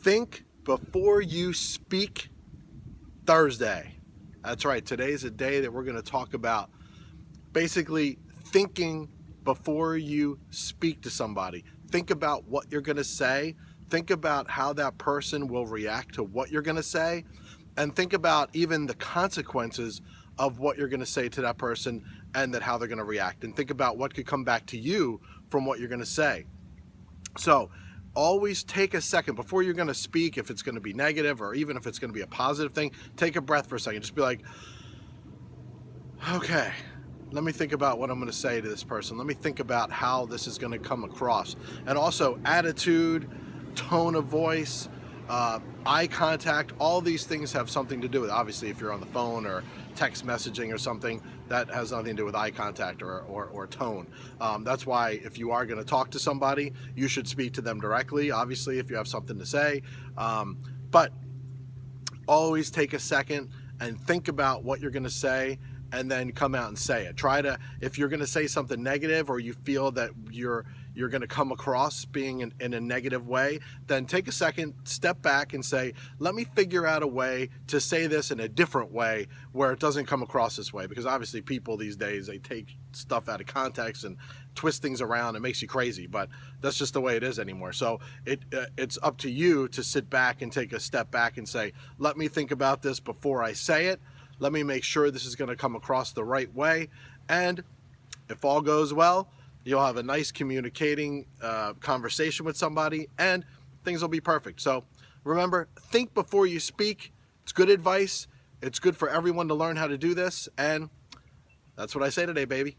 Think before you speak Thursday. That's right. Today's a day that we're going to talk about basically thinking before you speak to somebody. Think about what you're going to say. Think about how that person will react to what you're going to say. And think about even the consequences of what you're going to say to that person and that how they're going to react. And think about what could come back to you from what you're going to say. So always take a second before you're going to speak. If it's going to be negative or even if it's going to be a positive thing, take a breath for a second. Just be like, okay, let me think about what I'm going to say to this person. Let me think about how this is going to come across. And also attitude, tone of voice, eye contact, all these things have something to do with it. Obviously, if you're on the phone or text messaging or something, that has nothing to do with eye contact or tone. That's why if you are going to talk to somebody, you should speak to them directly, obviously, if you have something to say. But always take a second and think about what you're going to say and then come out and say it. Try to, if you're going to say something negative or you feel that you're going to come across being in a negative way, then take a second, step back and say, let me figure out a way to say this in a different way where it doesn't come across this way. Because obviously people these days, they take stuff out of context and twist things around. It makes you crazy, but that's just the way it is anymore. So it's up to you to sit back and take a step back and say, let me think about this before I say it. Let me make sure this is going to come across the right way. And if all goes well, you'll have a nice communicating conversation with somebody and things will be perfect. So remember, think before you speak. It's good advice. It's good for everyone to learn how to do this. And that's what I say today, baby.